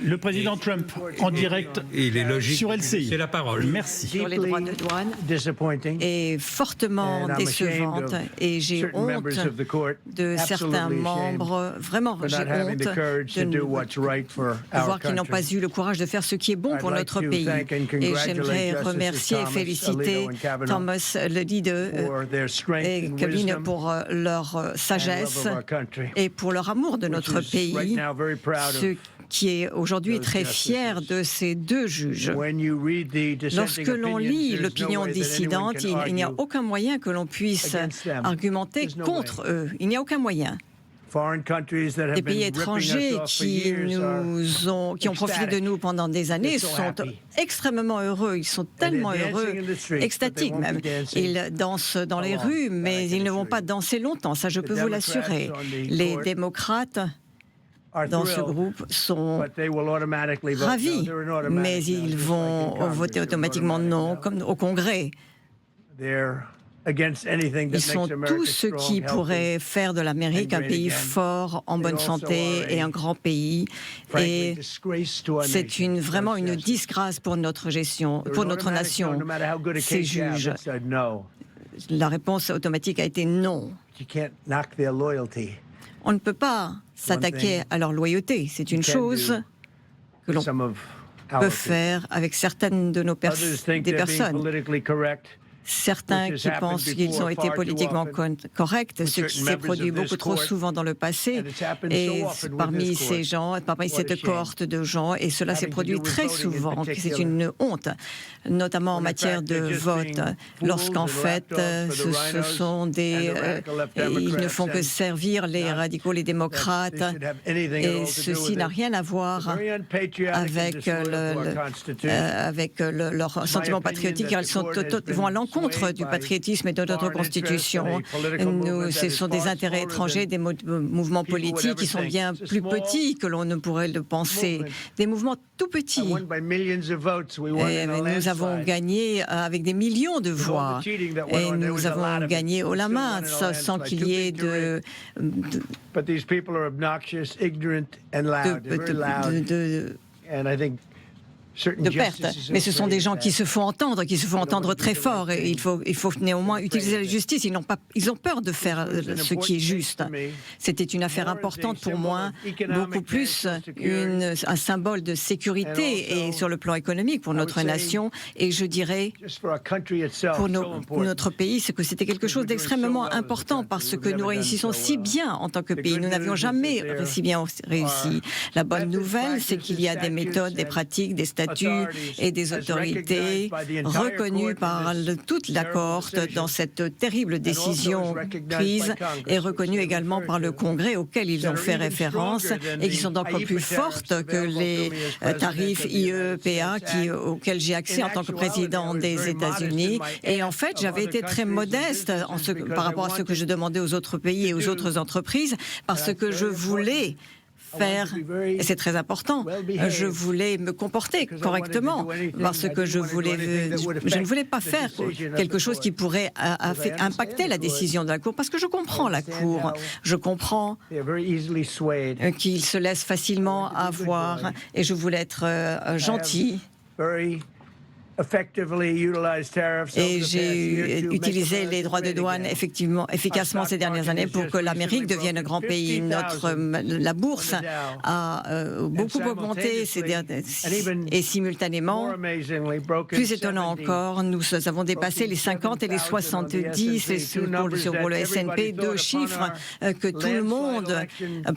Le président Trump, en direct Il est logique. sur LCI. C'est la parole. Merci. Sur les droits de douane est fortement décevante et j'ai honte de certains membres, vraiment j'ai honte de voir qu'ils n'ont pas eu le courage de faire ce qui est bon pour notre pays. Et j'aimerais remercier et féliciter Thomas Leddy et Kevin pour leur sagesse et pour leur amour de notre pays, ce qui est aujourd'hui très fier de ces deux juges. Lorsque l'on lit l'opinion dissidente, il n'y a aucun moyen que l'on puisse argumenter contre eux. Il n'y a aucun moyen. Des pays étrangers qui ont profité de nous pendant des années sont extrêmement heureux. Ils sont tellement heureux, extatiques même. Ils dansent dans les rues, mais ils ne vont pas danser longtemps, ça je peux vous l'assurer. Les démocrates dans ce groupe sont ravis, mais ils vont voter automatiquement non, comme au Congrès. Ils sont tous ceux qui pourraient faire de l'Amérique un pays fort, en bonne santé et un grand pays. Et c'est vraiment une disgrâce pour notre gestion, pour notre nation, ces juges. La réponse automatique a été non. On ne peut pas s'attaquer à leur loyauté. C'est une chose que l'on peut faire avec certaines de des personnes. Certains qui pensent qu'ils ont été politiquement corrects, ce qui s'est produit beaucoup trop souvent dans le passé, et parmi ces gens, parmi cette cohorte de gens, et cela s'est produit très souvent, c'est une honte, notamment en matière de vote, lorsqu'en fait, ce sont ils ne font que servir les radicaux, les démocrates, et ceci n'a rien à voir avec leur sentiment patriotique, car ils vont à l'encontre du patriotisme et de notre Constitution. Ce sont des intérêts étrangers, des mouvements politiques qui sont bien plus petits que l'on ne pourrait le penser. Des mouvements tout petits. Et nous avons gagné avec des millions de voix. Et nous avons gagné haut la main sans qu'il y ait de perte. Mais ce sont des gens qui se font entendre très fort. Et il faut néanmoins utiliser la justice. Ils ont peur de faire ce qui est juste. C'était une affaire importante pour moi, beaucoup plus un symbole de sécurité et sur le plan économique pour notre nation. Et je dirais pour notre pays, c'est que c'était quelque chose d'extrêmement important parce que nous réussissons si bien en tant que pays. Nous n'avions jamais si bien réussi. La bonne nouvelle, c'est qu'il y a des méthodes, des pratiques, des statuts et des autorités reconnues par toute la cohorte dans cette terrible décision prise et reconnues également par le Congrès auquel ils ont fait référence et qui sont encore plus fortes que les tarifs IEPA auxquels j'ai accès en tant que président des États-Unis. Et en fait, j'avais été très modeste par rapport à ce que je demandais aux autres pays et aux autres entreprises parce que je voulais faire, et c'est très important, je voulais me comporter correctement parce que je ne voulais pas faire quelque chose qui pourrait impacter la décision de la Cour parce que je comprends la Cour, je comprends qu'ils se laissent facilement avoir et je voulais être gentil. Et j'ai utilisé les droits de douane efficacement ces dernières années pour que l'Amérique devienne un grand pays. La bourse a beaucoup augmenté et simultanément, plus étonnant encore, nous avons dépassé les 50 et les 70 pour le S&P, deux chiffres que tout le monde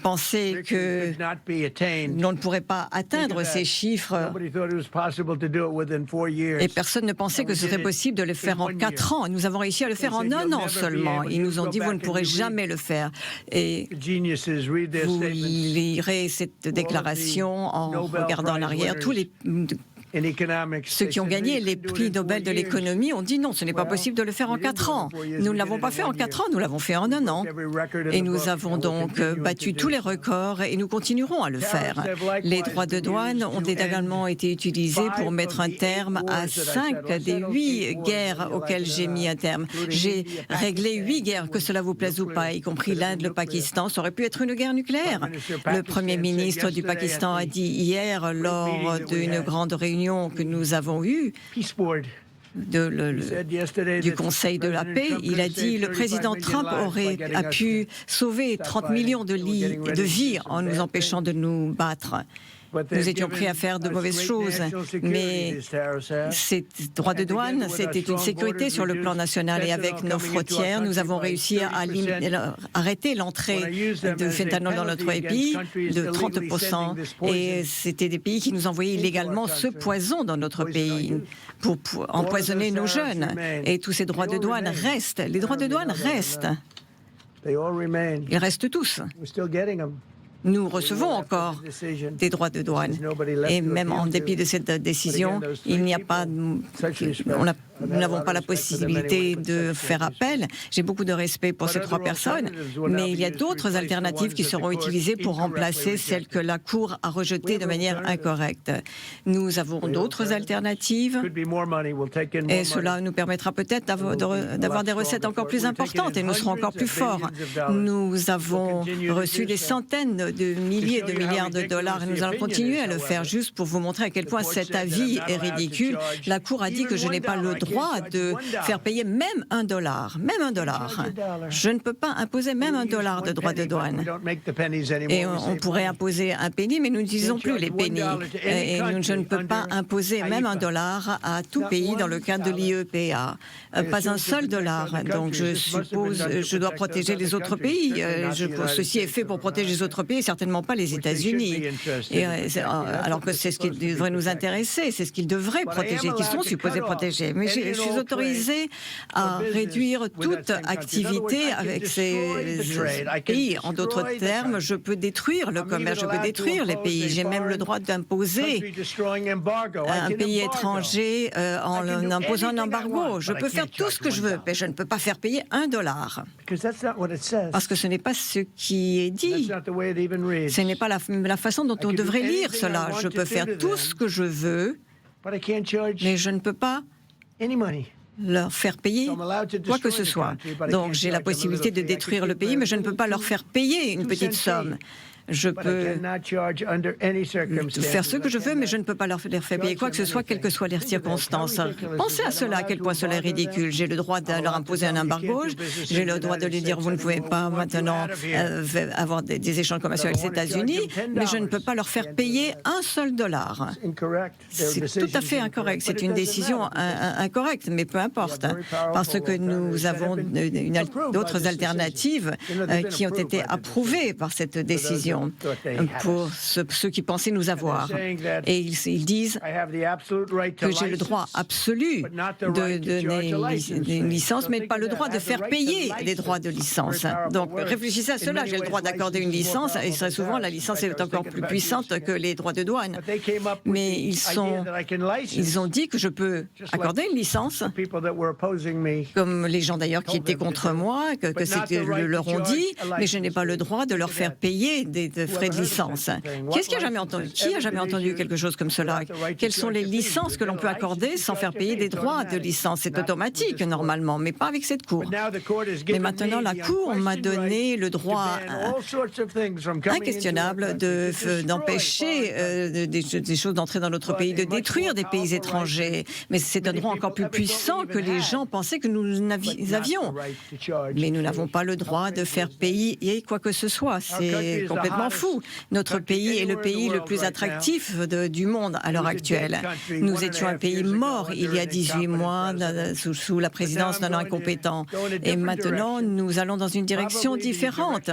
pensait que l'on ne pourrait pas atteindre ces chiffres. Et personne ne pensait que ce serait possible de le faire en 4 ans. Nous avons réussi à le faire en 1 an seulement. Ils nous ont dit, vous ne pourrez jamais le faire. Et vous lirez cette déclaration en regardant en arrière. Tous les Ceux qui ont gagné les prix Nobel de l'économie ont dit non, ce n'est pas possible de le faire en 4 ans. Nous ne l'avons pas fait en 4 ans, nous l'avons fait en 1 an. Et nous avons donc battu tous les records et nous continuerons à le faire. Les droits de douane ont également été utilisés pour mettre un terme à 5 des 8 guerres auxquelles j'ai mis un terme. J'ai réglé 8 guerres, que cela vous plaise ou pas, y compris l'Inde, le Pakistan. Ça aurait pu être une guerre nucléaire. Le Premier ministre du Pakistan a dit hier, lors d'une grande réunion que nous avons eue, du Conseil de la paix, il a dit le président Trump a pu sauver 30 millions de vies en nous empêchant de nous battre. Nous étions prêts à faire de mauvaises choses, mais ces droits de douane, c'était une sécurité sur le plan national. Et avec nos frontières, nous avons réussi à arrêter l'entrée de fentanyl dans notre pays de 30%. Et c'était des pays qui nous envoyaient illégalement ce poison dans notre pays pour empoisonner nos jeunes. Et tous ces droits de douane restent. Les droits de douane restent. Ils restent tous. Nous recevons encore des droits de douane. Et même en dépit de cette décision, il n'y a pas, nous n'avons pas la possibilité de faire appel. J'ai beaucoup de respect pour ces 3 personnes, mais il y a d'autres alternatives qui seront utilisées pour remplacer celles que la Cour a rejetées de manière incorrecte. Nous avons d'autres alternatives et cela nous permettra peut-être d'avoir des recettes encore plus importantes et nous serons encore plus forts. Nous avons reçu des centaines de milliers de milliards de dollars et nous allons continuer à le faire juste pour vous montrer à quel point cet avis est ridicule. La Cour a dit que je n'ai pas le droit de faire payer même $1. Même $1. Je ne peux pas imposer même $1 de droits de douane. Et on pourrait imposer un penny, mais nous n'utilisons plus les pennies. Et je ne peux pas imposer même $1 à tout pays dans le cadre de l'IEPA. Pas un seul $. Donc je suppose, je dois protéger les autres pays. Ceci est fait pour protéger les autres pays, certainement pas les États-Unis. Alors que c'est ce qui devrait nous intéresser, c'est ce qu'ils devraient protéger, qu'ils sont supposés protéger. Mais je suis autorisée à réduire toute activité avec ces pays. En d'autres termes, je peux détruire le commerce, je peux détruire les pays. J'ai même le droit d'imposer un pays étranger en imposant un embargo. Je peux faire tout ce que je veux, mais je ne peux pas faire payer $1. Parce que ce n'est pas ce qui est dit. Ce n'est pas la façon dont on devrait lire cela. Je peux faire tout ce que je veux, mais je ne peux pas leur faire payer quoi que ce soit. Donc j'ai la possibilité de détruire le pays, mais je ne peux pas leur faire payer une petite somme. Je peux faire ce que je veux, mais je ne peux pas leur faire payer quoi que ce soit, quelles que soient les circonstances. Pensez à cela, à quel point cela est ridicule. J'ai le droit de leur imposer un embargo, j'ai le droit de leur dire vous ne pouvez pas maintenant avoir des échanges commerciaux avec les États-Unis, mais je ne peux pas leur faire payer un seul $. C'est tout à fait incorrect. C'est une décision incorrecte, mais peu importe, parce que nous avons d'autres alternatives qui ont été approuvées par cette décision pour ceux qui pensaient nous avoir. Et ils disent que j'ai le droit absolu de donner une licence, mais pas le droit de faire payer des droits de licence. Donc réfléchissez à cela. J'ai le droit d'accorder une licence, et très souvent la licence est encore plus puissante que les droits de douane. Mais ils ont dit que je peux accorder une licence, comme les gens d'ailleurs qui étaient contre moi, que leur ont dit, mais je n'ai pas le droit de leur faire payer des frais de licence. Qui a jamais entendu quelque chose comme cela? Quelles sont les licences que l'on peut accorder sans faire payer des droits de licence? C'est automatique normalement, mais pas avec cette Cour. Mais maintenant, la Cour m'a donné le droit inquestionnable d'empêcher des choses d'entrer dans notre pays, de détruire des pays étrangers. Mais c'est un droit encore plus puissant que les gens pensaient que nous avions. Mais nous n'avons pas le droit de faire payer quoi que ce soit. C'est complètement fou. Notre pays est le pays le plus attractif du monde à l'heure actuelle. Nous étions un pays mort il y a 18 mois sous la présidence d'un incompétent. Et maintenant, nous allons dans une direction différente.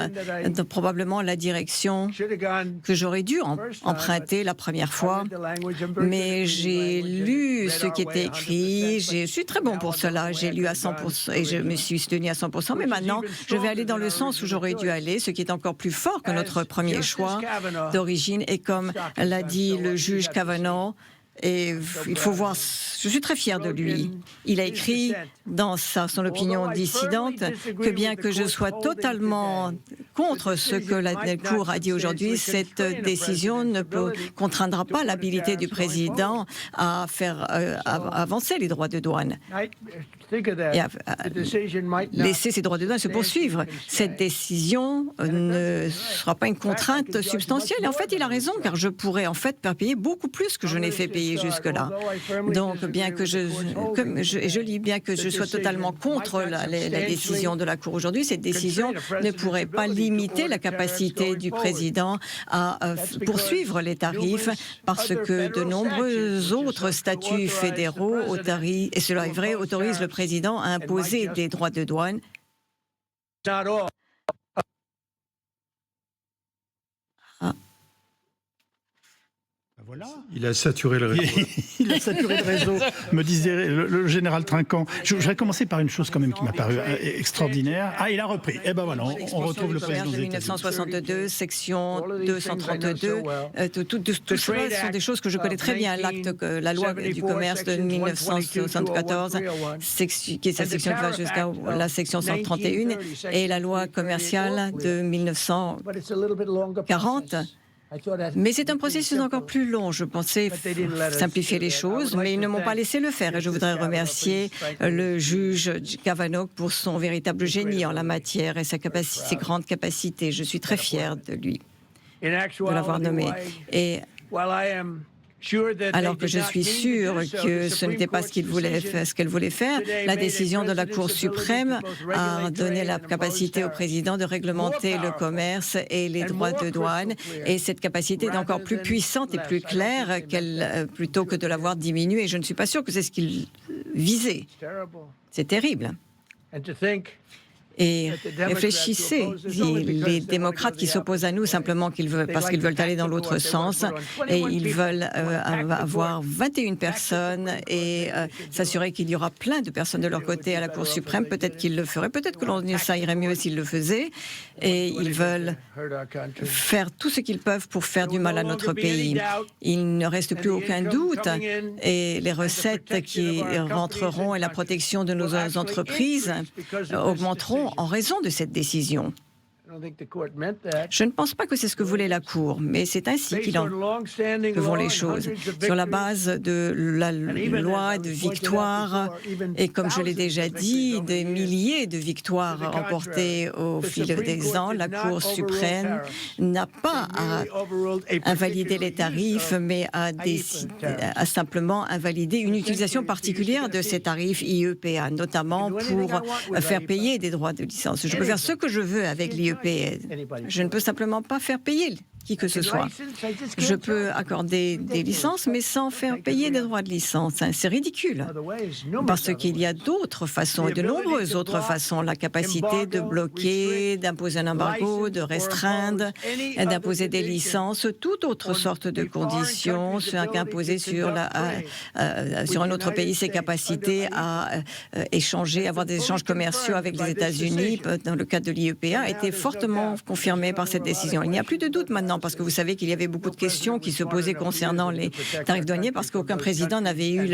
Probablement la direction que j'aurais dû emprunter la première fois. Mais j'ai lu ce qui était écrit. Je suis très bon pour cela. J'ai lu à 100% et je me suis tenu à 100%. Mais maintenant, je vais aller dans le sens où j'aurais dû aller, ce qui est encore plus fort que notre premier choix d'origine. Et comme l'a dit le juge Kavanaugh, Et il faut voir, je suis très fier de lui. Il a écrit dans son opinion dissidente que bien que je sois totalement contre ce que la Cour a dit aujourd'hui, cette décision ne contraindra pas l'habilité du président à faire avancer les droits de douane et à laisser ces droits de douane se poursuivre. Cette décision ne sera pas une contrainte substantielle. Et en fait, il a raison, car je pourrais en fait faire payer beaucoup plus que je n'ai fait payer jusque-là. Donc, bien que je lis bien que je sois totalement contre la décision de la Cour aujourd'hui, cette décision ne pourrait pas limiter la capacité du président à poursuivre les tarifs, parce que de nombreux autres statuts fédéraux, et cela est vrai, autorisent le président à imposer des droits de douane. Voilà. Il a saturé le réseau. Il a saturé le réseau, me disait le général Trinquant. Je vais commencer par une chose quand même qui m'a paru extraordinaire. Ah, il a repris. Eh ben voilà, on retrouve le président des États-Unis. 1962, section 232. Tout cela sont des choses que je connais très bien. La loi du commerce de 1974, qui est sa section qui va jusqu'à la section 131, et la loi commerciale de 1940. Mais c'est un processus encore plus long. Je pensais simplifier les choses, mais ils ne m'ont pas laissé le faire. Et je voudrais remercier le juge Kavanaugh pour son véritable génie en la matière et ses grandes capacités. Je suis très fier de lui, de l'avoir nommé. Et alors que je suis sûr que ce n'était pas ce qu'elle voulait faire, la décision de la Cour suprême a donné la capacité au président de réglementer le commerce et les droits de douane. Et cette capacité est encore plus puissante et plus claire plutôt que de l'avoir diminuée. Et je ne suis pas sûr que c'est ce qu'il visait. C'est terrible. Et réfléchissez, les démocrates qui s'opposent à nous simplement parce qu'ils veulent aller dans l'autre sens, et ils veulent avoir 21 personnes et s'assurer qu'il y aura plein de personnes de leur côté à la Cour suprême. Peut-être qu'ils le feraient, peut-être que ça irait mieux s'ils le faisaient, et ils veulent faire tout ce qu'ils peuvent pour faire du mal à notre pays. Il ne reste plus aucun doute, et les recettes qui rentreront et la protection de nos entreprises augmenteront en raison de cette décision. Je ne pense pas que c'est ce que voulait la Cour, mais c'est ainsi que vont les choses. Sur la base de la loi de victoire, et comme je l'ai déjà dit, des milliers de victoires remportées au fil des ans, la Cour suprême n'a pas à invalider les tarifs, mais à simplement invalider une utilisation particulière de ces tarifs IEPA, notamment pour faire payer des droits de licence. Je peux faire ce que je veux avec l'IEPA. Je ne peux simplement pas faire payer qui que ce soit. Je peux accorder des licences, mais sans faire payer des droits de licence. C'est ridicule, parce qu'il y a d'autres façons, et de nombreuses autres façons. La capacité de bloquer, d'imposer un embargo, de restreindre, d'imposer des licences, toute autre sorte de conditions, qu'imposer sur un autre pays ses capacités à échanger, avoir des échanges commerciaux avec les États-Unis, dans le cadre de l'IEPA, a été fortement confirmé par cette décision. Il n'y a plus de doute maintenant, parce que vous savez qu'il y avait beaucoup de questions qui se posaient concernant les tarifs douaniers, parce qu'aucun président n'avait eu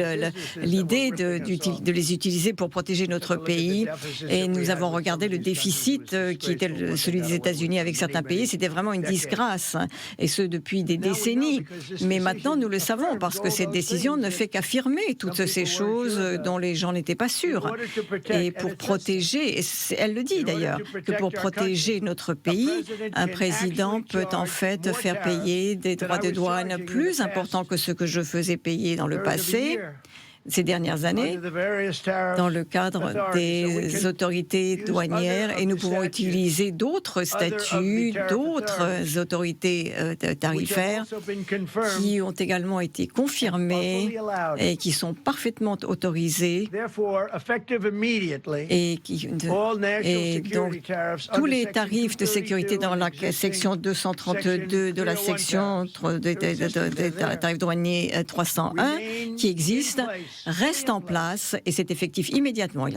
l'idée de les utiliser pour protéger notre pays. Et nous avons regardé le déficit qui était celui des États-Unis avec certains pays. C'était vraiment une disgrâce, et ce depuis des décennies. Mais maintenant, nous le savons, parce que cette décision ne fait qu'affirmer toutes ces choses dont les gens n'étaient pas sûrs. Et pour protéger, elle le dit d'ailleurs, que pour protéger notre pays, un président peut en fait faire payer des droits de douane plus importants que ce que je faisais payer dans le passé, ces dernières années, dans le cadre des autorités douanières, et nous pouvons utiliser d'autres statuts, d'autres autorités tarifaires qui ont également été confirmées et qui sont parfaitement autorisées. Et donc, tous les tarifs de sécurité dans la section 232 de la section des tarifs douaniers 301 qui existent reste en place et c'est effectif immédiatement.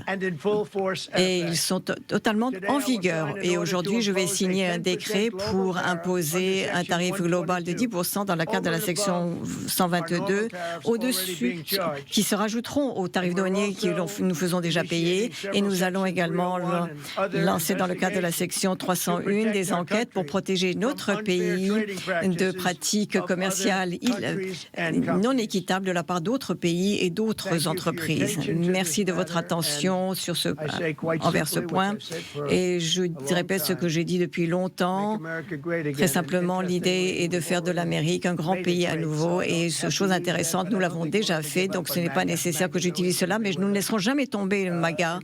Et ils sont totalement en vigueur. Et aujourd'hui, je vais signer un décret pour imposer un tarif global de 10% dans le cadre de la section 122 au-dessus, qui se rajouteront aux tarifs douaniers que nous faisons déjà payer. Et nous allons également lancer dans le cadre de la section 301 des enquêtes pour protéger notre pays de pratiques commerciales non équitables de la part d'autres pays et d'autres entreprises. Merci de votre attention envers ce point. Et je répète ce que j'ai dit depuis longtemps. Très simplement, l'idée est de faire de l'Amérique un grand pays à nouveau. Et chose intéressante, nous l'avons déjà fait, donc ce n'est pas nécessaire que j'utilise cela, mais nous ne laisserons jamais tomber le MAGA,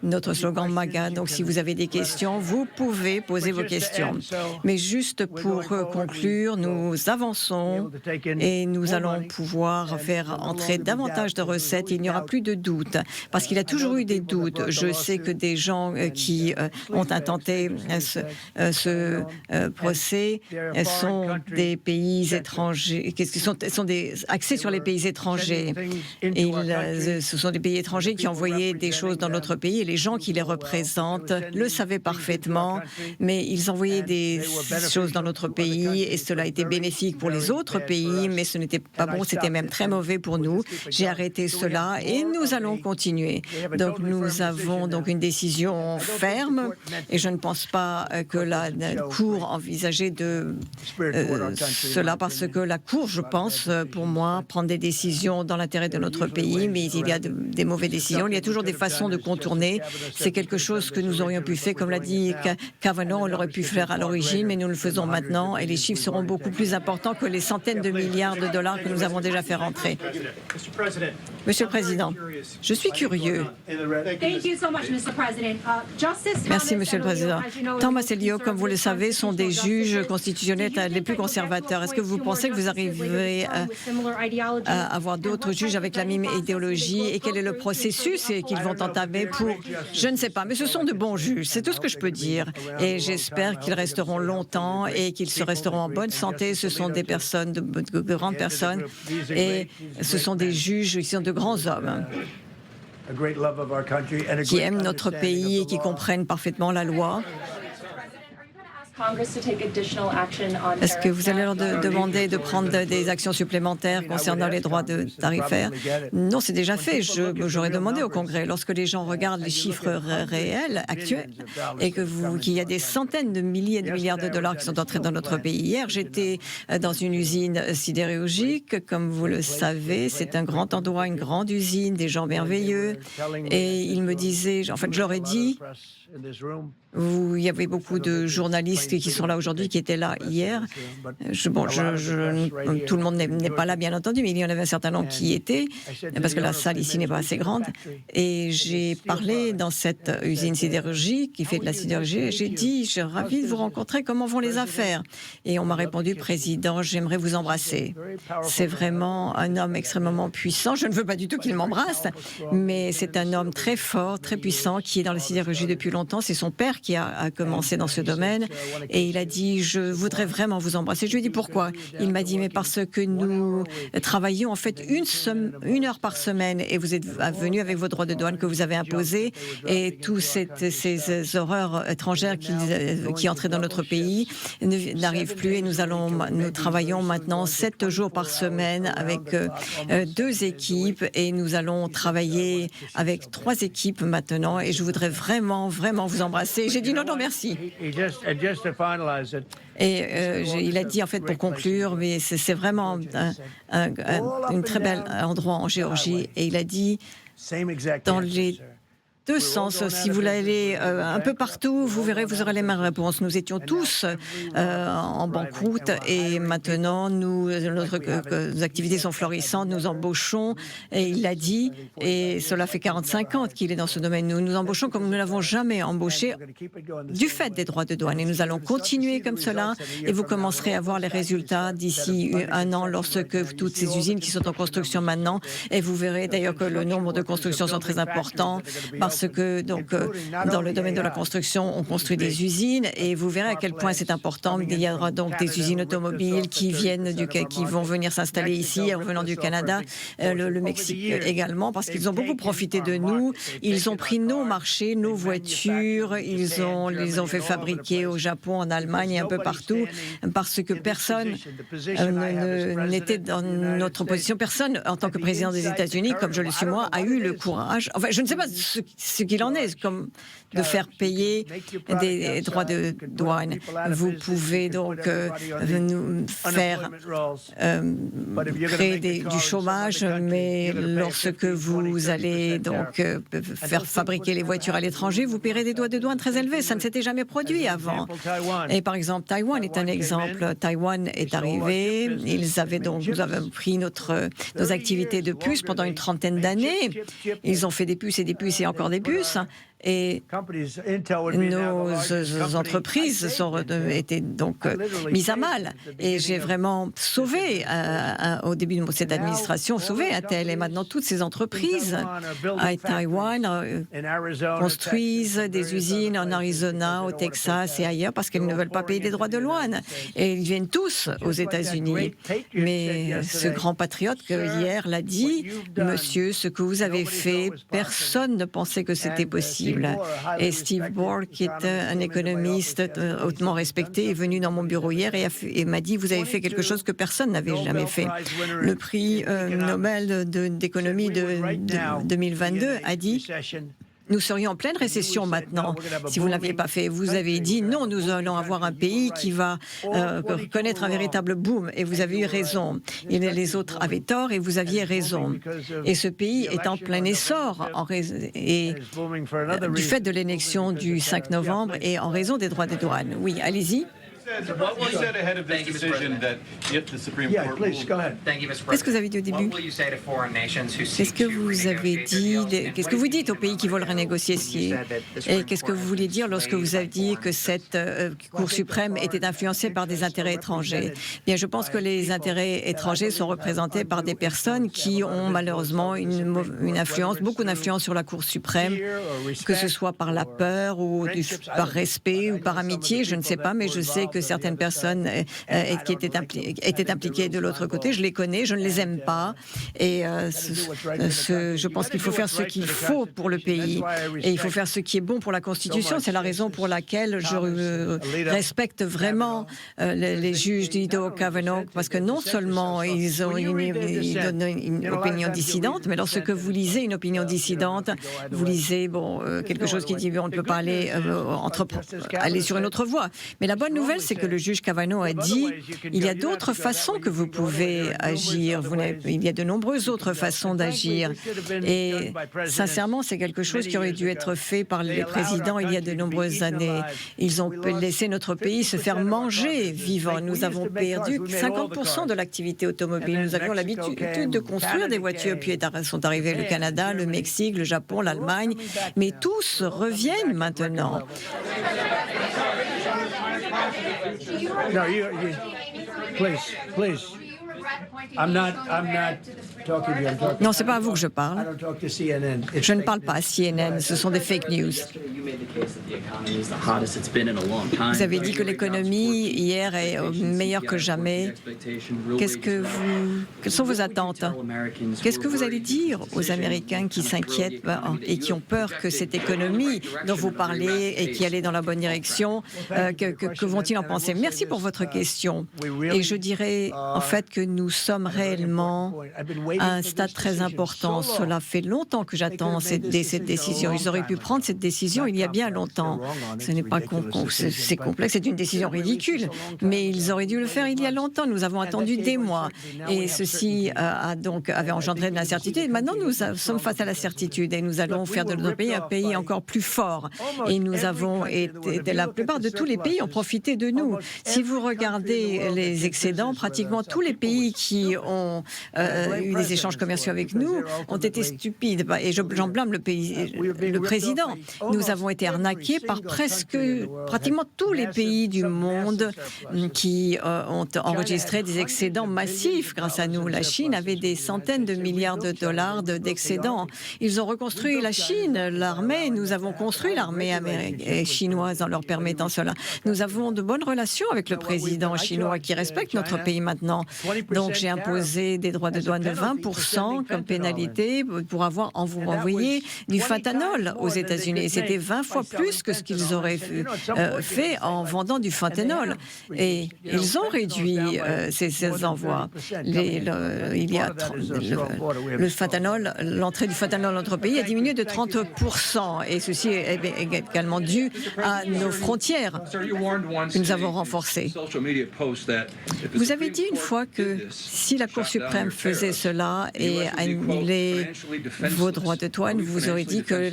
notre slogan MAGA. Donc si vous avez des questions, vous pouvez poser vos questions. Mais juste pour conclure, nous avançons et nous allons pouvoir faire entrer davantage de recettes. Il n'y aura plus de doutes, parce qu'il y a toujours eu des doutes. Je sais que des gens qui ont intenté ce procès sont des pays étrangers, sont des axés sur les pays étrangers. Et ce sont des pays étrangers qui envoyaient des choses dans notre pays et les gens qui les représentent le savaient parfaitement, mais ils envoyaient des choses dans notre pays et cela a été bénéfique pour les autres pays, mais ce n'était pas bon, c'était même très mauvais pour nous. J'ai arrêté cela et nous allons continuer. Donc nous avons donc une décision ferme et je ne pense pas que la Cour envisageait de cela parce que la Cour, je pense, pour moi, prend des décisions dans l'intérêt de notre pays, mais il y a des mauvaises décisions. Il y a toujours des façons de contourner. C'est quelque chose que nous aurions pu faire, comme l'a dit Kavanaugh, on l'aurait pu faire à l'origine, mais nous le faisons maintenant et les chiffres seront beaucoup plus importants que les centaines de milliards de dollars que nous avons déjà fait rentrer. Monsieur le Président, je suis curieux. Merci, Monsieur le Président. Thomas et Leo, comme vous le savez, sont des juges constitutionnels les plus conservateurs. Est-ce que vous pensez que vous arriverez à avoir d'autres juges avec la même idéologie et quel est le processus qu'ils vont entamer pour... Je ne sais pas, mais ce sont de bons juges, c'est tout ce que je peux dire. Et j'espère qu'ils resteront longtemps et qu'ils resteront en bonne santé. Ce sont des personnes, de grandes personnes, et ce sont des juges qui sont de grands hommes qui aiment notre pays et qui comprennent parfaitement la loi. Est-ce que vous allez leur demander de prendre des actions supplémentaires concernant les droits tarifaires? Non, c'est déjà fait. J'aurais demandé au Congrès, lorsque les gens regardent les chiffres réels, actuels, et qu'il y a des centaines de milliers de milliards de dollars qui sont entrés dans notre pays. Hier, j'étais dans une usine sidérurgique, comme vous le savez. C'est un grand endroit, une grande usine, des gens merveilleux. Et ils me disaient, en fait, je leur ai dit... Il y avait beaucoup de journalistes qui sont là aujourd'hui, qui étaient là hier. Tout le monde n'est pas là, bien entendu, mais il y en avait un certain nombre qui étaient, parce que la salle ici n'est pas assez grande. Et j'ai parlé dans cette usine sidérurgique qui fait de la sidérurgie, et j'ai dit, je suis ravie de vous rencontrer, comment vont les affaires? Et on m'a répondu, Président, j'aimerais vous embrasser. C'est vraiment un homme extrêmement puissant. Je ne veux pas du tout qu'il m'embrasse, mais c'est un homme très fort, très puissant, qui est dans la sidérurgie depuis longtemps. C'est son père qui a commencé dans ce domaine et il a dit, je voudrais vraiment vous embrasser. Je lui ai dit, pourquoi? Il m'a dit, mais parce que nous travaillons en fait une heure par semaine et vous êtes venu avec vos droits de douane que vous avez imposés et toutes ces horreurs étrangères qui entraient dans notre pays n'arrivent plus et nous travaillons maintenant 7 jours par semaine avec 2 équipes et nous allons travailler avec 3 équipes maintenant et je voudrais vraiment vous embrasser. J'ai dit non, merci. Et il a dit, en fait, pour conclure, mais c'est vraiment un très bel endroit en Géorgie. Et il a dit, dans les 2 sens. Si vous l'allez un peu partout, vous verrez, vous aurez les mêmes réponses. Nous étions tous en banqueroute et maintenant, nos activités sont florissantes, nous embauchons, et il l'a dit, et cela fait 45 ans qu'il est dans ce domaine. Nous embauchons comme nous ne l'avons jamais embauché du fait des droits de douane. Et nous allons continuer comme cela, et vous commencerez à voir les résultats d'ici 1 an lorsque toutes ces usines qui sont en construction maintenant, et vous verrez d'ailleurs que le nombre de constructions sont très importants, parce parce que dans le domaine de la construction, on construit des usines et vous verrez à quel point c'est important. Il y aura donc des usines automobiles qui vont venir s'installer ici en venant du Canada, le Mexique également, parce qu'ils ont beaucoup profité de nous. Ils ont pris nos marchés, nos voitures, ils les ont fait fabriquer au Japon, en Allemagne et un peu partout, parce que personne n'était dans notre position. Personne, en tant que président des États-Unis, comme je le suis moi, a eu le courage. Enfin, je ne sais pas ce qu'il en est, comme de faire payer des droits de douane. Vous pouvez donc nous faire créer du chômage, mais lorsque vous allez donc faire fabriquer les voitures à l'étranger, vous paierez des droits de douane très élevés. Ça ne s'était jamais produit avant. Et par exemple, Taïwan est un exemple. Taïwan est arrivé. Nous avons pris nos activités de puces pendant une trentaine d'années. Ils ont fait des puces et encore des puces. Et nos entreprises étaient donc mises à mal. Et j'ai vraiment sauvé, au début de cette administration, sauvé Intel. Et maintenant, toutes ces entreprises à Taïwan construisent des usines en Arizona, au Texas et ailleurs parce qu'elles ne veulent pas payer des droits de douane. Et ils viennent tous aux États-Unis. Mais ce grand patriote hier l'a dit, monsieur, ce que vous avez fait, personne ne pensait que c'était possible. Et Steve Bohr, qui est un économiste hautement respecté, est venu dans mon bureau hier et m'a dit « Vous avez fait quelque chose que personne n'avait jamais fait ». Le prix Nobel d'économie de 2022 a dit « Nous serions en pleine récession maintenant si vous ne l'aviez pas fait. Vous avez dit non, nous allons avoir un pays qui va connaître un véritable boom. Et vous avez eu raison. Et les autres avaient tort et vous aviez raison. Et ce pays est en plein essor du fait de l'élection du 5 novembre et en raison des droits de douane. Oui, allez-y. Qu'est-ce que vous avez dit au début? Qu'est-ce que vous avez dit? Qu'est-ce que vous dites aux pays qui veulent renégocier? Et qu'est-ce que vous voulez dire lorsque vous avez dit que cette Cour suprême était influencée par des intérêts étrangers? Bien, je pense que les intérêts étrangers sont représentés par des personnes qui ont malheureusement une influence, beaucoup d'influence sur la Cour suprême, que ce soit par la peur ou par respect ou par amitié, je ne sais pas, mais je sais que certaines personnes qui étaient impliquées de l'autre côté. Je les connais, je ne les aime pas. Et je pense qu'il faut faire ce qu'il faut pour le pays. Et il faut faire ce qui est bon pour la Constitution. C'est la raison pour laquelle je respecte vraiment les juges d'Idaho Kavanaugh, parce que non seulement ils donnent une opinion dissidente, mais lorsque vous lisez une opinion dissidente, vous lisez quelque chose qui dit on ne peut pas aller sur une autre voie. Mais la bonne nouvelle, c'est que le juge Kavanaugh a dit il y a d'autres façons que vous pouvez agir. Il y a de nombreuses autres façons d'agir. Et sincèrement, c'est quelque chose qui aurait dû être fait par les présidents il y a de nombreuses années. Ils ont laissé notre pays se faire manger vivant. Nous avons perdu 50% de l'activité automobile. Nous avions l'habitude de construire des voitures, puis sont arrivés le Canada, le Mexique, le Japon, l'Allemagne. Mais tous reviennent maintenant. No, please. Non, ce n'est pas à vous que je parle. Je ne parle pas à CNN, ce sont des fake news. Vous avez dit que l'économie hier est meilleure que jamais. Quelles sont vos attentes? Qu'est-ce que vous allez dire aux Américains qui s'inquiètent et qui ont peur que cette économie dont vous parlez et qui allait dans la bonne direction, que vont-ils en penser? Merci pour votre question. Et je dirais en fait que nous sommes réellement à un stade très important. Cela fait longtemps que j'attends cette décision. Ils auraient pu prendre cette décision il y a bien longtemps. Ce n'est pas c'est complexe, c'est une décision ridicule, mais ils auraient dû le faire il y a longtemps. Nous avons attendu des mois et ceci avait engendré de l'incertitude. Maintenant, nous sommes face à la certitude et nous allons faire de notre pays un pays encore plus fort. Et nous avons été, la plupart de tous les pays ont profité de nous. Si vous regardez les excédents, pratiquement tous les pays qui ont eu des échanges commerciaux avec nous ont été stupides. Et j'en blâme le président. Nous avons été arnaqués par pratiquement tous les pays du monde qui ont enregistré des excédents massifs grâce à nous. La Chine avait des centaines de milliards de dollars d'excédents. Ils ont reconstruit la Chine, l'armée. Nous avons construit l'armée chinoise en leur permettant cela. Nous avons de bonnes relations avec le président chinois qui respecte notre pays maintenant. Donc j'ai imposé des droits de douane de 20% comme pénalité pour avoir envoyé du fentanyl aux États-Unis. C'était 20 fois plus que ce qu'ils auraient fait en vendant du fentanyl. Et ils ont réduit ces envois. Il y a le fentanyl, l'entrée du fentanyl dans notre pays a diminué de 30%. Et ceci est également dû à nos frontières que nous avons renforcées. Vous avez dit une fois que si la Cour suprême faisait cela et annulait vos droits de douane, vous aurez dit que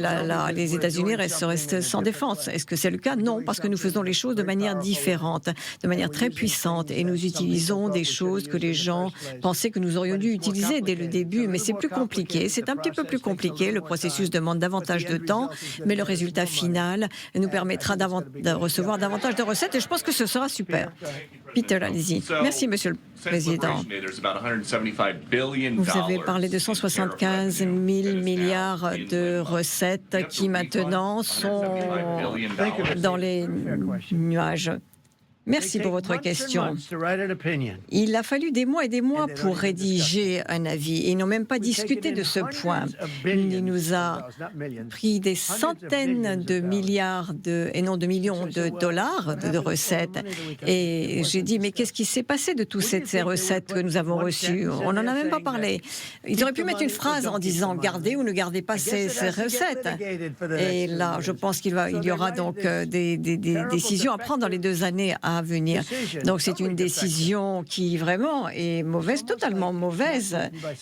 les États-Unis resteraient sans défense. Est-ce que c'est le cas? Non, parce que nous faisons les choses de manière différente, de manière très puissante, et nous utilisons des choses que les gens pensaient que nous aurions dû utiliser dès le début, mais c'est plus compliqué. C'est un petit peu plus compliqué. Le processus demande davantage de temps, mais le résultat final nous permettra de recevoir davantage de recettes, et je pense que ce sera super. Peter, allez-y. Merci, Monsieur le Président. Vous avez parlé de 175 000 milliards de recettes qui maintenant sont dans les nuages. Merci pour votre question. Il a fallu des mois et des mois pour rédiger un avis. Ils n'ont même pas discuté de ce point. Il nous a pris des centaines de milliards et non de millions de dollars de recettes. Et j'ai dit, mais qu'est-ce qui s'est passé de toutes ces recettes que nous avons reçues? On n'en a même pas parlé. Ils auraient pu mettre une phrase en disant, gardez ou ne gardez pas ces recettes. Et là, je pense qu'il y aura donc des décisions à prendre dans les 2 années à venir. Donc c'est une décision qui vraiment est mauvaise, totalement mauvaise,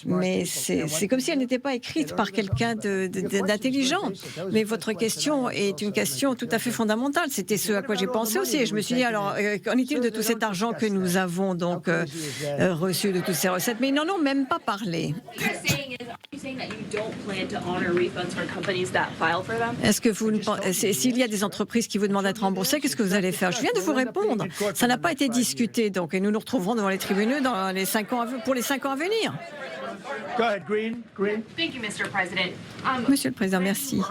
mais c'est comme si elle n'était pas écrite par quelqu'un d'intelligent. Mais votre question est une question tout à fait fondamentale. C'était ce à quoi j'ai pensé aussi. Et je me suis dit, alors, qu'en est-il de tout cet argent que nous avons donc reçu de toutes ces recettes? Mais ils n'en ont même pas parlé. Est-ce que s'il y a des entreprises qui vous demandent d'être remboursées, qu'est-ce que vous allez faire? Je viens de vous répondre. Ça n'a pas été discuté, donc, et nous nous retrouverons devant les tribunaux pour les 5 ans à venir. Monsieur le Président, merci.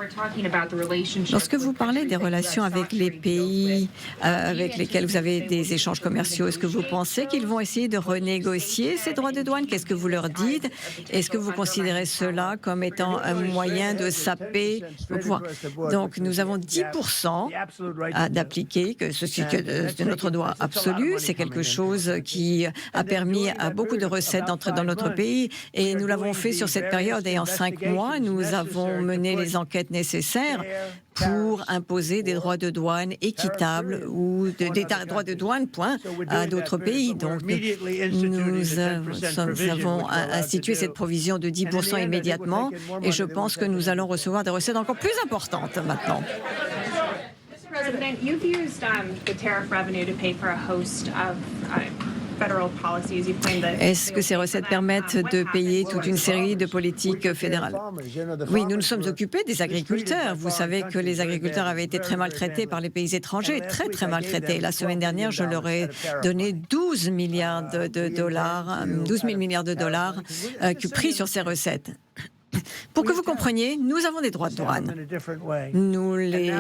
Lorsque vous parlez des relations avec les pays avec lesquels vous avez des échanges commerciaux, est-ce que vous pensez qu'ils vont essayer de renégocier ces droits de douane? Qu'est-ce que vous leur dites? Est-ce que vous considérez cela comme étant un moyen de saper le pouvoir? Donc, nous avons 10% d'appliquer, que ceci que notre droit absolu, c'est quelque chose qui a permis à beaucoup de recettes d'entrer dans notre pays, et nous l'avons fait sur cette période. Et en 5 mois, nous avons mené les enquêtes nécessaires pour imposer des droits de douane équitables ou des droits de douane, point, à d'autres pays. Donc, nous avons institué cette provision de 10% immédiatement, et je pense que nous allons recevoir des recettes encore plus importantes maintenant. President, you've used the tariff revenue to pay for a host of Est-ce que ces recettes permettent de payer toute une série de politiques fédérales? Oui, nous nous sommes occupés des agriculteurs. Vous savez que les agriculteurs avaient été très maltraités par les pays étrangers, très, très maltraités. La semaine dernière, je leur ai donné 12 milliards de dollars, 12 000 milliards de dollars pris sur ces recettes. Pour que vous compreniez, nous avons des droits de douane. Nous les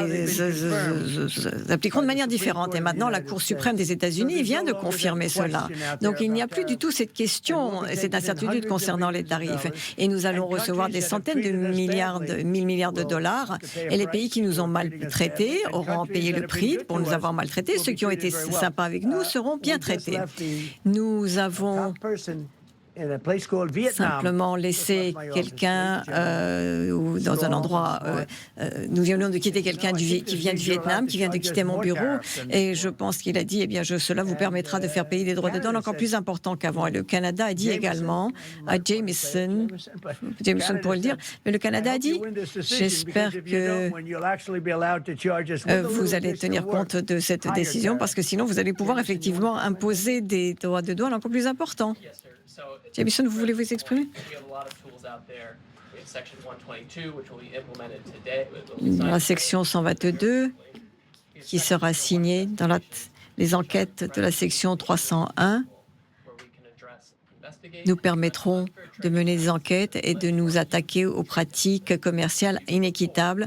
appliquerons de manière différente. Et maintenant, la Cour suprême des États-Unis vient de confirmer cela. Donc, il n'y a plus du tout cette question, cette incertitude concernant les tarifs. Et nous allons recevoir des centaines de milliards, 1000 milliards de dollars. Et les pays qui nous ont maltraités auront payé le prix pour nous avoir maltraités. Ceux qui ont été sympas avec nous seront bien traités. Nous avons Simplement laisser quelqu'un ou dans un endroit. Nous venons de quitter quelqu'un qui vient du Vietnam, qui vient de quitter mon bureau, et je pense qu'il a dit, eh bien, cela vous permettra de faire payer des droits de douane encore plus importants qu'avant. Et le Canada a dit également à Jameson pourrait le dire, mais le Canada a dit, j'espère que vous allez tenir compte de cette décision, parce que sinon vous allez pouvoir effectivement imposer des droits de douane encore plus importants. Jameson, vous voulez vous exprimer? La section 122 qui sera signée dans les enquêtes de la section 301 nous permettront de mener des enquêtes et de nous attaquer aux pratiques commerciales inéquitables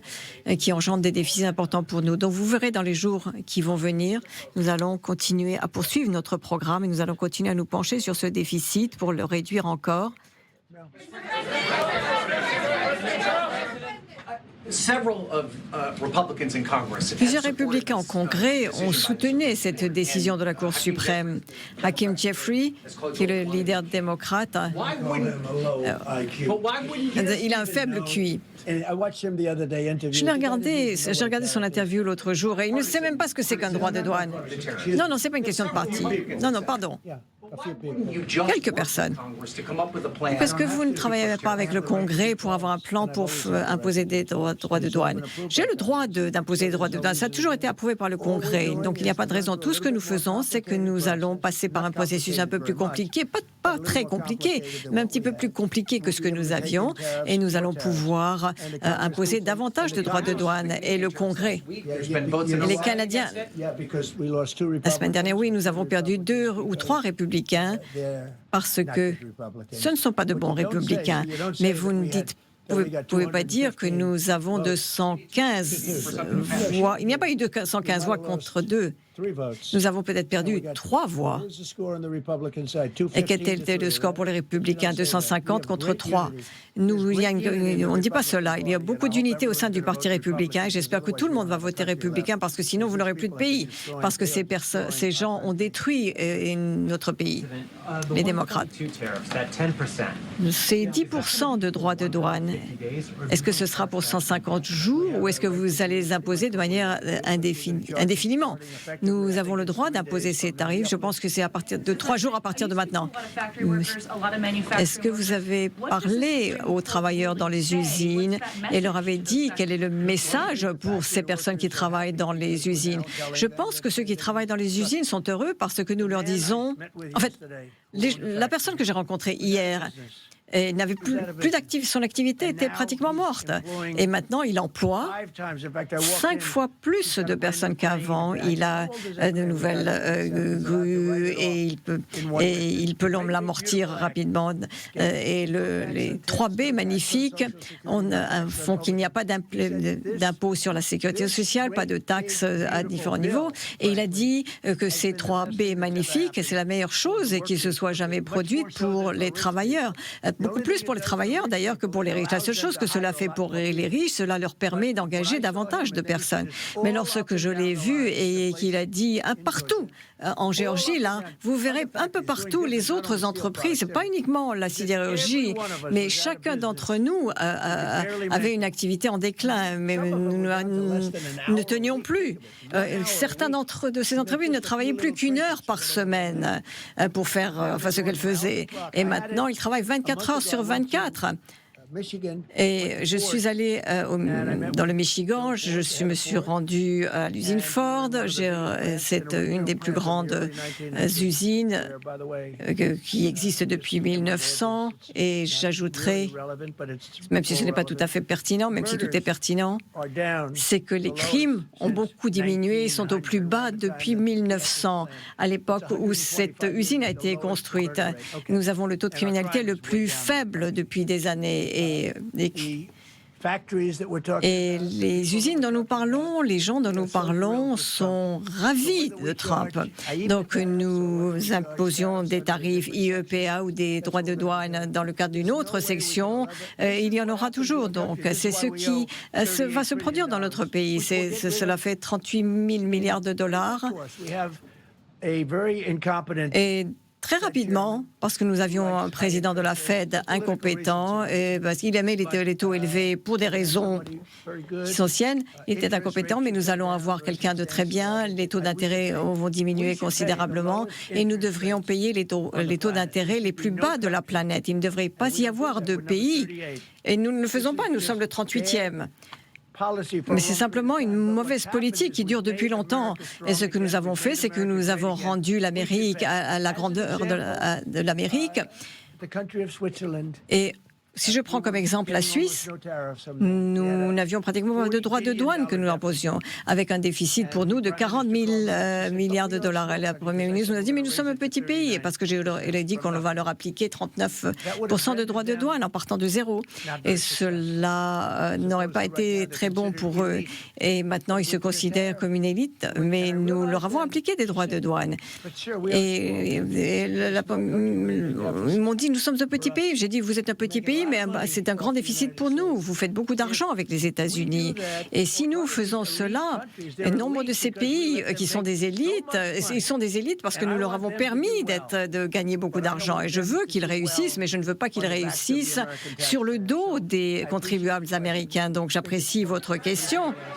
qui engendrent des déficits importants pour nous. Donc vous verrez dans les jours qui vont venir, nous allons continuer à poursuivre notre programme et nous allons continuer à nous pencher sur ce déficit pour le réduire encore. Plusieurs républicains au Congrès ont soutenu cette décision de la Cour suprême. Hakeem Jeffrey, qui est le leader démocrate, il a un faible QI. J'ai regardé son interview l'autre jour et il ne sait même pas ce que c'est qu'un droit de douane. Non, c'est pas une question de parti. Non, pardon. Quelques personnes. Parce que vous ne travaillez pas avec le Congrès pour avoir un plan pour imposer des droits de douane. J'ai le droit d'imposer des droits de douane. Ça a toujours été approuvé par le Congrès. Donc il n'y a pas de raison. Tout ce que nous faisons, c'est que nous allons passer par un processus un peu plus compliqué, pas très compliqué, mais un petit peu plus compliqué que ce que nous avions. Et nous allons pouvoir imposer davantage de droits de douane. Et le Congrès, et les Canadiens, la semaine dernière, oui, nous avons perdu 2 ou 3 républicains parce que ce ne sont pas de bons républicains. Mais vous ne pouvez pas dire que nous avons 215 voix. Il n'y a pas eu 215 voix contre 2. Nous avons peut-être perdu 3 voix. Et quel était le score pour les républicains? 250 contre 3. On ne dit pas cela. Il y a beaucoup d'unité au sein du Parti républicain. J'espère que tout le monde va voter républicain parce que sinon vous n'aurez plus de pays. Parce que ces gens ont détruit notre pays, les démocrates. C'est 10% de droits de douane. Est-ce que ce sera pour 150 jours ou est-ce que vous allez les imposer de manière indéfiniment? Nous avons le droit d'imposer ces tarifs. Je pense que c'est à partir de 3 jours à partir de maintenant. Est-ce que vous avez parlé aux travailleurs dans les usines et leur avez dit quel est le message pour ces personnes qui travaillent dans les usines? Je pense que ceux qui travaillent dans les usines sont heureux parce que nous leur disons... En fait, la personne que j'ai rencontrée hier n'avait plus d'activité, son activité était pratiquement morte. Et maintenant, il emploie 5 fois plus de personnes qu'avant. Il a de nouvelles grues et il peut l'amortir rapidement. Et les 3B magnifiques font qu'il n'y a pas d'impôt sur la sécurité sociale, pas de taxes à différents niveaux. Et il a dit que ces 3B magnifiques, c'est la meilleure chose qui se soit jamais produite pour les travailleurs. Beaucoup plus pour les travailleurs, d'ailleurs, que pour les riches. La seule chose que cela fait pour les riches, cela leur permet d'engager davantage de personnes. Mais lorsque je l'ai vu et qu'il a dit partout, en Géorgie, là, vous verrez un peu partout les autres entreprises, pas uniquement la sidérurgie, mais chacun d'entre nous avait une activité en déclin, mais nous ne tenions plus. Certains de ces entreprises ne travaillaient plus qu'1 heure par semaine pour faire ce qu'elles faisaient. Et maintenant, ils travaillent 24 heures sur 24. Et je suis allée dans le Michigan, je me suis rendue à l'usine Ford. C'est une des plus grandes usines qui existe depuis 1900. Et j'ajouterai, même si ce n'est pas tout à fait pertinent, même si tout est pertinent, c'est que les crimes ont beaucoup diminué, sont au plus bas depuis 1900, à l'époque où cette usine a été construite. Nous avons le taux de criminalité le plus faible depuis des années. Et les usines dont nous parlons, les gens dont nous parlons sont ravis de Trump. Donc nous imposions des tarifs IEPA ou des droits de douane dans le cadre d'une autre section. Il y en aura toujours. Donc c'est ce qui va se produire dans notre pays. Cela fait 38 000 milliards de dollars. Et Très rapidement, parce que nous avions un président de la Fed incompétent, et parce qu'il aimait les taux élevés pour des raisons qui sont siennes. Il était incompétent, mais nous allons avoir quelqu'un de très bien. Les taux d'intérêt vont diminuer considérablement et nous devrions payer les taux d'intérêt les plus bas de la planète. Il ne devrait pas y avoir de pays, et nous ne le faisons pas, nous sommes le 38e. Mais c'est simplement une mauvaise politique qui dure depuis longtemps. Et ce que nous avons fait, c'est que nous avons rendu l'Amérique à la grandeur de l'Amérique. Et si je prends comme exemple la Suisse, nous n'avions pratiquement pas de droits de douane que nous imposions, avec un déficit pour nous de 40 000 milliards de dollars. Et la Première ministre nous a dit, mais nous sommes un petit pays, parce que elle a dit qu'on va leur appliquer 39% de droits de douane en partant de zéro. Et cela n'aurait pas été très bon pour eux. Et maintenant, ils se considèrent comme une élite, mais nous leur avons appliqué des droits de douane. Et ils m'ont dit, nous sommes un petit pays. J'ai dit, vous êtes un petit pays, mais c'est un grand déficit pour nous. Vous faites beaucoup d'argent avec les États-Unis. Et si nous faisons cela, nombre de ces pays qui sont des élites, ils sont des élites parce que nous leur avons permis de gagner beaucoup d'argent. Et je veux qu'ils réussissent, mais je ne veux pas qu'ils réussissent sur le dos des contribuables américains. Donc j'apprécie votre question.